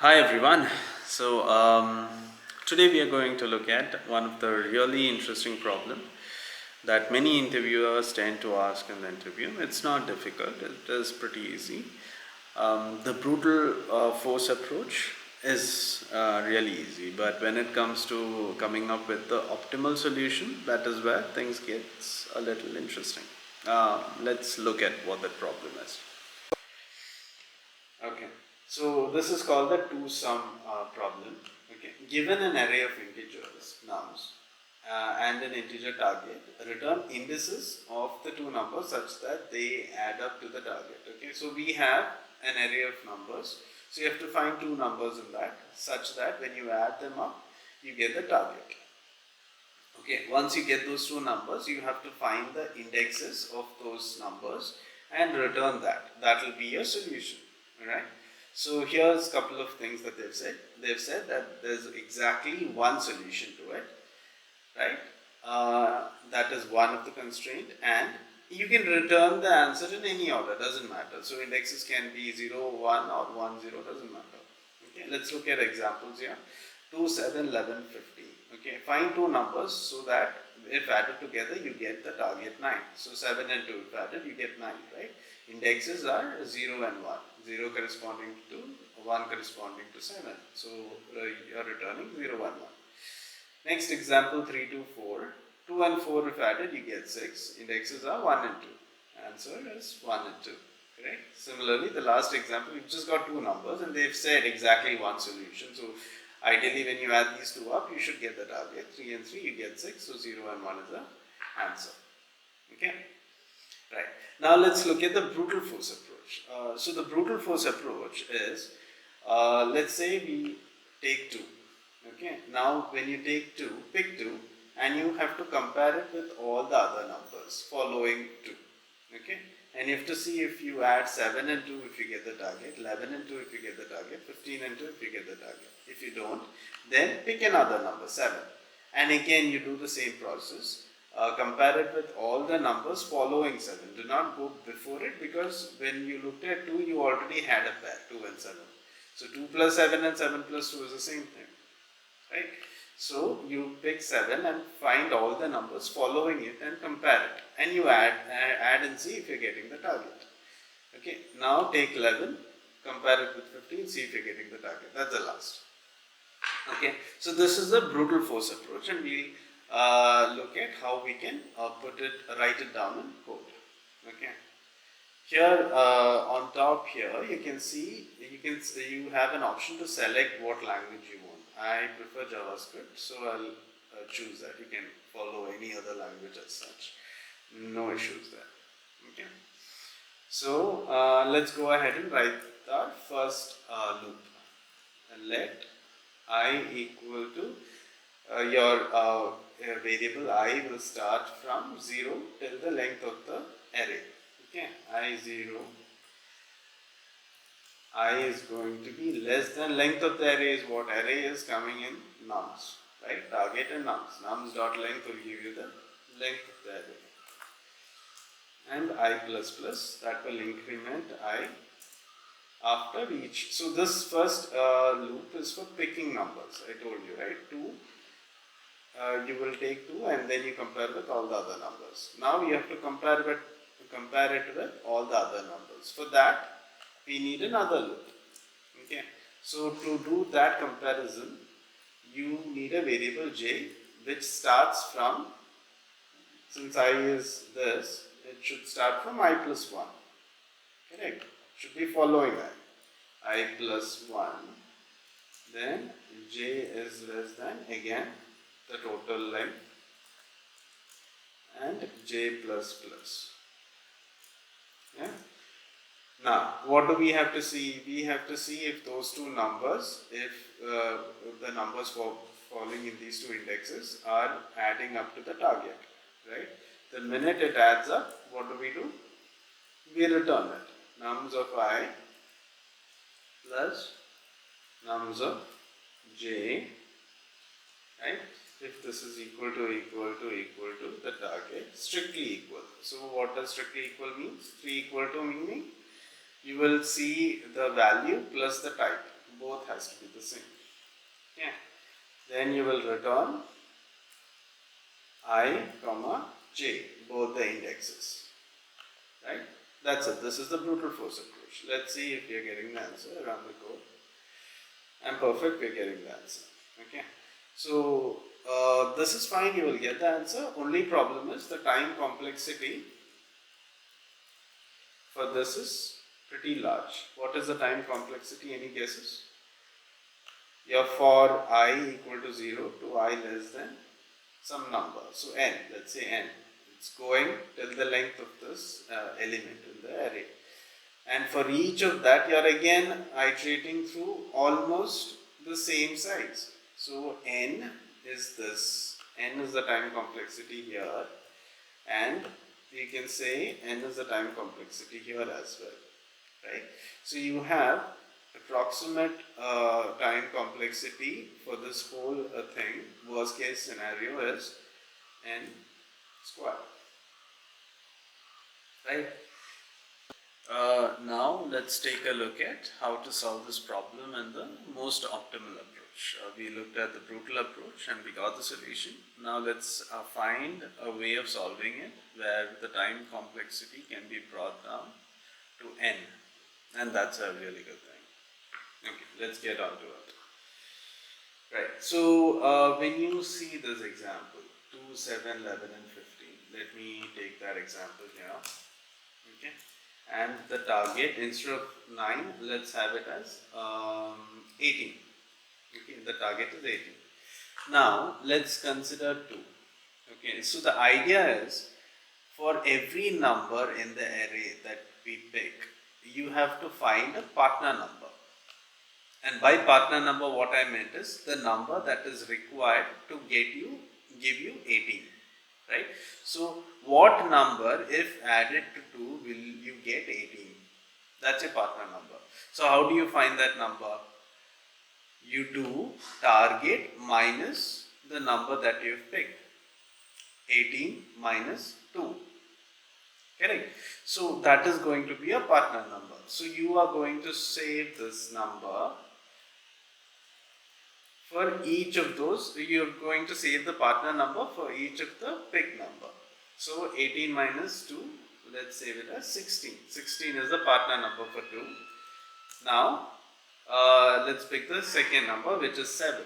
Hi everyone. So today we are going to look at one of the really interesting problem that many interviewers tend to ask in the interview. It's not difficult. It is pretty easy. The brutal force approach is really easy, but when it comes to coming up with the optimal solution, that is where things gets a little interesting. Let's look at what that problem is. Okay, so this is called the two-sum problem. Okay, given an array of integers, nums, and an integer target, return indices of the two numbers such that they add up to the target. Okay, so we have an array of numbers, so you have to find two numbers in that such that when you add them up, you get the target. Okay, once you get those two numbers, you have to find the indexes of those numbers and return that. That will be your solution. Alright. So here's a couple of things that they've said. They've said that there's exactly one solution to it, right? That is one of the constraint, and you can return the answer in any order, doesn't matter. So indexes can be 0, 1 or 1, 0, doesn't matter. Okay, let's look at examples here. 2, 7, 11, 15. Okay, find two numbers so that if added together you get the target 9. So 7 and 2 if added you get 9, right? Indexes are 0 and 1. 0 corresponding to 2, 1 corresponding to 7. So you are returning 0, 1, 1. Next example 3, 2, 4. 2 and 4 if added you get 6. Indexes are 1 and 2. Answer is 1 and 2. Correct? Similarly, the last example, we've just got two numbers and they've said exactly one solution. So ideally, when you add these two up, you should get the target. 3 and 3, you get 6. So 0 and 1 is the answer. Okay? Right. Now let's look at the brutal force approach. So the brutal force approach is, let's say we take 2. Okay. Now when you take 2, pick 2 and you have to compare it with all the other numbers following 2. Okay. And you have to see if you add 7 and 2 if you get the target, 11 and 2 if you get the target, 15 and 2 if you get the target. If you don't, then pick another number, 7. And again you do the same process. Compare it with all the numbers following 7. Do not go before it, because when you looked at 2, you already had a pair, 2 and 7. So 2 plus 7 and 7 plus 2 is the same thing. Right? So you pick 7 and find all the numbers following it and compare it. And you add and see if you're getting the target. Okay, now take 11, compare it with 15, see if you're getting the target. That's the last. Okay, so this is the brutal force approach, and we'll look at how we can write it down in code. Okay, here on top here you can see you have an option to select what language you want. I prefer JavaScript, so I'll choose that. You can follow any other language as such. No issues there. Okay, so let's go ahead and write our first loop, and let I equal to your variable I will start from 0 till the length of the array. Okay, I0, I is going to be less than length of the array is what array is coming in nums, right? Target and nums. Nums dot length will give you the length of the array. And I plus plus, that will increment I after each. So this first loop is for picking numbers. I told you, right? 2. You will take 2 and then you compare with all the other numbers. Now you have to compare it with all the other numbers. For that, we need another loop. Okay. So to do that comparison, you need a variable j which starts from, since I is this, it should start from I plus 1. Correct? Should be following I plus 1. Then j is less than, again, the total length, and j plus plus. Yeah. Now, what do we have to see? We have to see if those two numbers, if the numbers falling in these two indexes are adding up to the target, right? The minute it adds up, what do? We return it. Nums of I plus nums of j, right? If this is equal to the target, strictly equal. So what does strictly equal means? 3 equal to meaning you will see the value plus the type. both has to be the same. Okay. Then you will return I comma j, both the indexes. Right? That's it. This is the brutal force approach. Let's see if we are getting the answer. Run the code. And perfect, we are getting the answer. Okay. So this is fine. You will get the answer. Only problem is the time complexity for this is pretty large. What is the time complexity? Any guesses? Yeah, for I equal to 0 to I less than some number. So n, let's say n. It's going till the length of this element in the array. And for each of that, you are again iterating through almost the same size. So n is this. N is the time complexity here. And we can say n is the time complexity here as well. Right? So you have approximate time complexity for this whole thing. Worst case scenario is n square. Right? Now let's take a look at how to solve this problem in the most optimal approach. We looked at the brutal approach and we got the solution. Now let's find a way of solving it where the time complexity can be brought down to n, and that's a really good thing. Okay, let's get on to it. Right, so when you see this example 2, 7, 11 and 15, let me take that example here. Okay. And the target, instead of 9, let's have it as 18. Okay, the target is 18. Now let's consider 2. Okay, so the idea is for every number in the array that we pick, you have to find a partner number. And by partner number, what I meant is the number that is required to give you 18. Right? So what number, if added to 2, will you get 18? That's a partner number. So how do you find that number? You do target minus the number that you have picked. 18 minus 2. Correct? So that is going to be a partner number. So you are going to save this number. For each of those, you are going to save the partner number for each of the pick number. So 18 minus 2, let's save it as 16. 16 is the partner number for 2. Now, let's pick the second number, which is 7.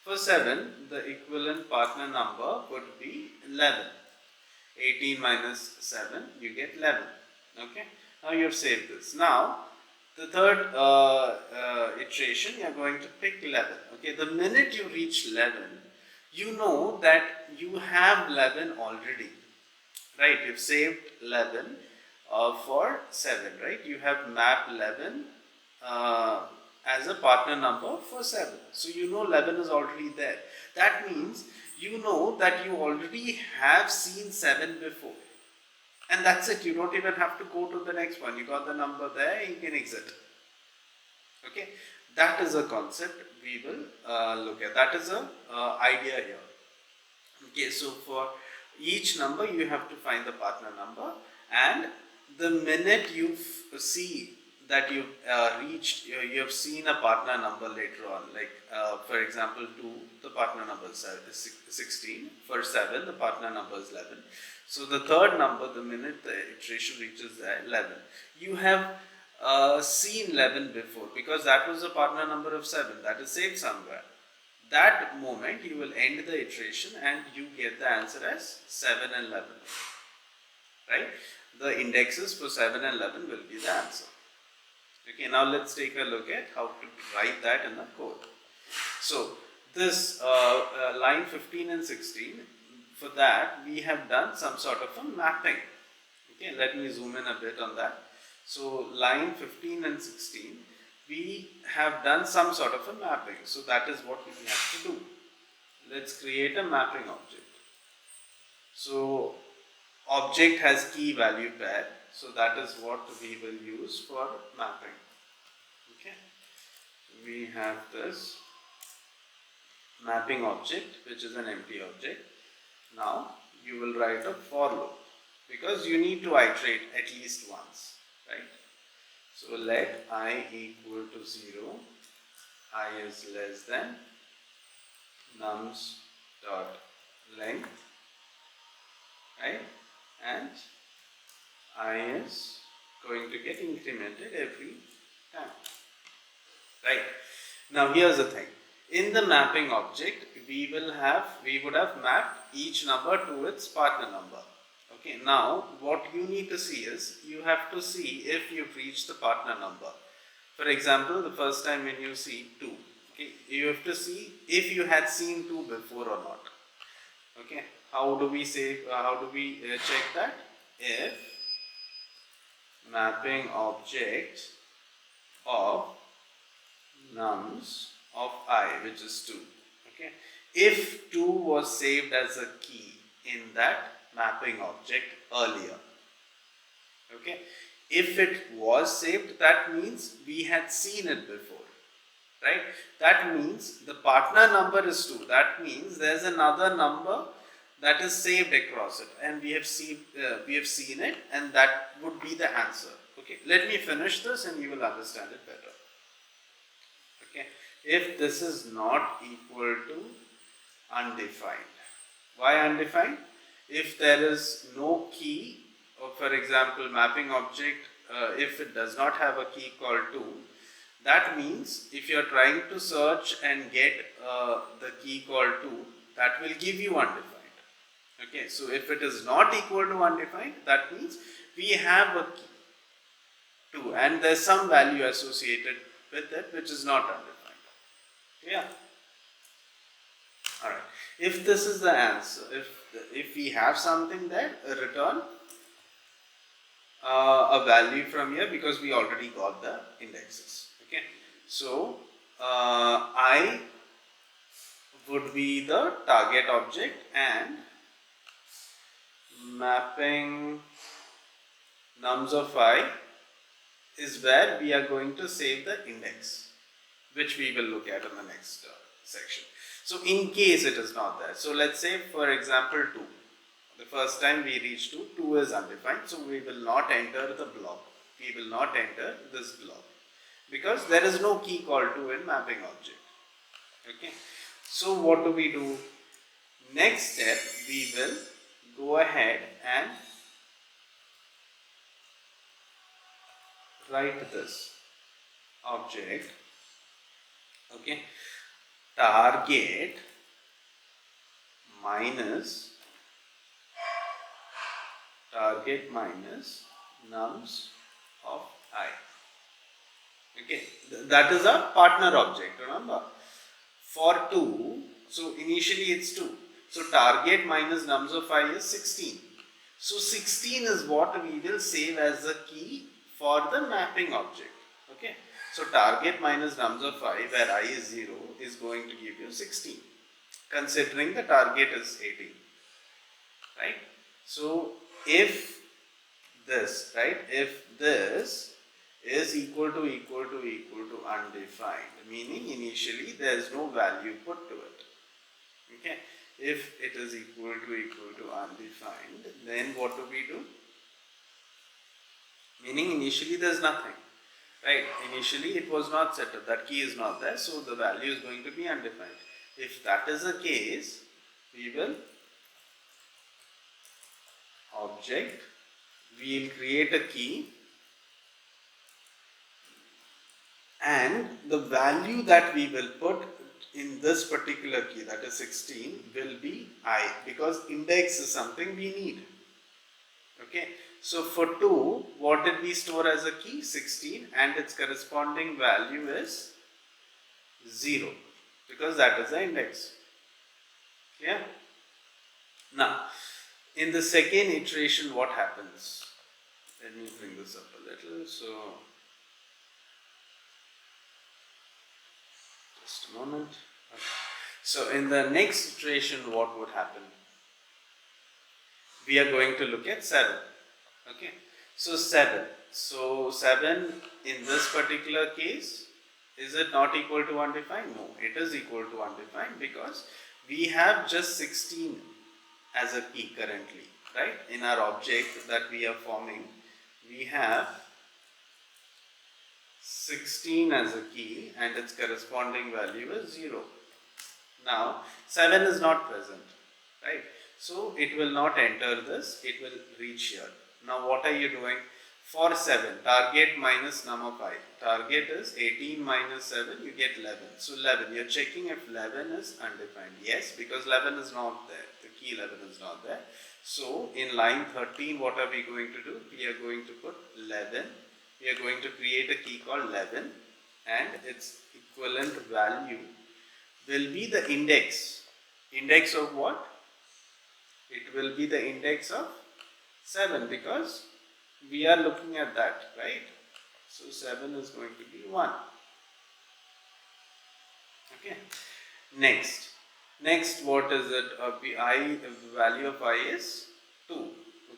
For 7, the equivalent partner number would be 11. 18 minus 7, you get 11. Okay. Now you have saved this. Now, the third iteration, you are going to pick 11. Okay, the minute you reach 11, you know that you have 11 already. Right, you've saved 11 for 7. Right, you have mapped 11 as a partner number for 7. So you know 11 is already there. That means you know that you already have seen 7 before. And that's it. You don't even have to go to the next one. You got the number there, you can exit. Okay, that is a concept we will look at. That is a idea here. Okay, so for each number you have to find the partner number, and the minute you see that you've reached, you have seen a partner number later on, like for example 2, the partner number is 16, for 7 the partner number is 11. So the third number, the minute the iteration reaches 11, you have seen 11 before, because that was a partner number of 7, that is saved somewhere. That moment you will end the iteration and you get the answer as 7 and 11. Right? The indexes for 7 and 11 will be the answer. Okay, now let's take a look at how to write that in the code. So this line 15 and 16, for that we have done some sort of a mapping. Okay, let me zoom in a bit on that. So line 15 and 16, we have done some sort of a mapping. So that is what we have to do. Let's create a mapping object. So object has key value pair. So that is what we will use for mapping. Okay. We have this mapping object, which is an empty object. Now you will write a for loop, because you need to iterate at least once, right? So let I equal to 0 I is less than nums dot length, right, and I is going to get incremented every time, right. Now here's the thing, in the mapping object we would have mapped each number to its partner number. Okay, now what you need to see is, you have to see if you've reached the partner number. For example, the first time when you see 2, okay, you have to see if you had seen 2 before or not. Okay, how do we check that? If mapping object of nums of I, which is 2. Okay, if 2 was saved as a key in that mapping object earlier. Okay, if it was saved, that means we had seen it before, right? That means the partner number is 2. That means there's another number that is saved across it, and we have seen it, and that would be the answer. Okay, let me finish this and you will understand it better. Okay, if this is not equal to undefined, why undefined? If there is no key, or for example mapping object, if it does not have a key called 2, that means if you are trying to search and get the key called 2, that will give you undefined. Okay, so if it is not equal to undefined, that means we have a key 2 and there is some value associated with it which is not undefined. Yeah. Alright, if this is the answer, if we have something there, return a value from here, because we already got the indexes. Okay, so I would be the target object, and mapping nums of I is where we are going to save the index, which we will look at in the next section. So in case it is not there, so let's say for example 2, the first time we reach 2 is undefined, so we will not enter the block, we will not enter this block, because there is no key called 2 in mapping object. Okay, so what do? Next step, we will go ahead and write this object. Okay, target minus nums of I. Okay, that is a partner object, remember. For 2, so initially it's 2. So target minus nums of I is 16. So 16 is what we will save as a key for the mapping object. Okay, so target minus nums of I, where I is 0, is going to give you 16, considering the target is 18. Right? So if this, right, if this is equal to undefined, meaning initially there is no value put to it. Okay, if it is equal to undefined, then what do? Meaning initially there is nothing, right? Initially it was not set up, that key is not there, so the value is going to be undefined. If that is the case, we will object, we will create a key, and the value that we will put in this particular key, that is 16, will be I, because index is something we need. Okay, so for 2, what did we store as a key? 16, and its corresponding value is 0, because that is the index. Yeah. Now, in the second iteration, what happens? Let me bring this up a little. So, just a moment. Okay. So, in the next iteration, what would happen? We are going to look at 7. Okay. So, 7. So, 7 in this particular case, is it not equal to undefined? No, it is equal to undefined, because we have just 16 as a key currently, right? In our object that we are forming, we have 16 as a key and its corresponding value is 0. Now 7 is not present, right? So it will not enter this, it will reach here. Now what are you doing? For 7, target minus num of I. Target is 18 minus 7, you get 11. So 11, you're checking if 11 is undefined. Yes, because 11 is not there. The key 11 is not there. So in line 13, what are we going to do? We are going to put 11. We are going to create a key called 11 and its equivalent value will be the index. Index of what? It will be the index of 7 because we are looking at that, right? So 7 is going to be 1. Okay. Next, what is it? The value of I is 2.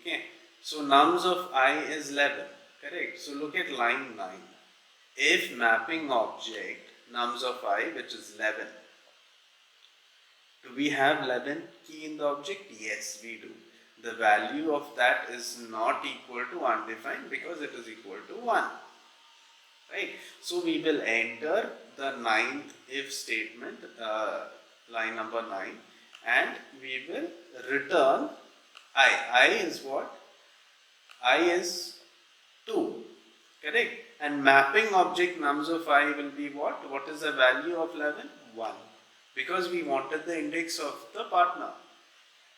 Okay. So nums of I is 11. Correct. So look at line 9. If mapping object nums of I, which is 11. Do we have 11 key in the object? Yes, we do. The value of that is not equal to undefined because it is equal to 1. Right? So we will enter the ninth if statement, line number 9, and we will return I. I is what? I is 2. Correct? And mapping object nums of I will be what? What is the value of 11? 1. Because we wanted the index of the partner.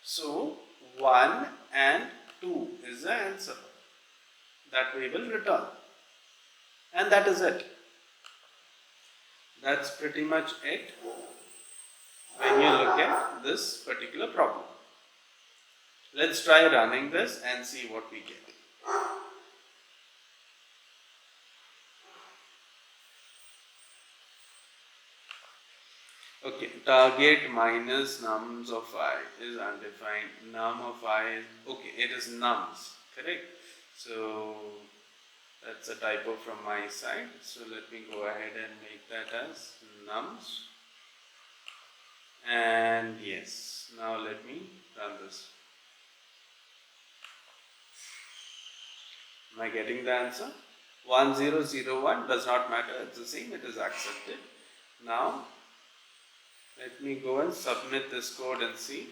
So 1 and 2 is the answer that we will return. And that is it. That's pretty much it when you look at this particular problem. Let's try running this and see what we get. Okay, target minus nums of I is undefined. Num of I is, okay, it is nums, correct? So that's a typo from my side. So let me go ahead and make that as nums. And yes, now let me run this. Am I getting the answer? 1001 does not matter, it's the same, it is accepted. Now let me go and submit this code and see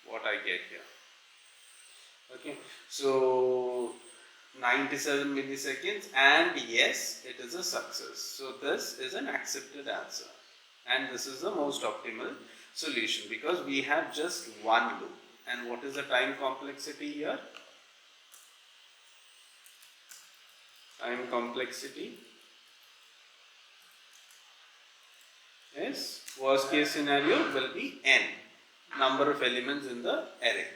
what I get here. Okay, so 97 milliseconds, and yes, it is a success. So this is an accepted answer, and this is the most optimal solution because we have just one loop. And what is the time complexity here? Time complexity is, worst case scenario will be n, number of elements in the array.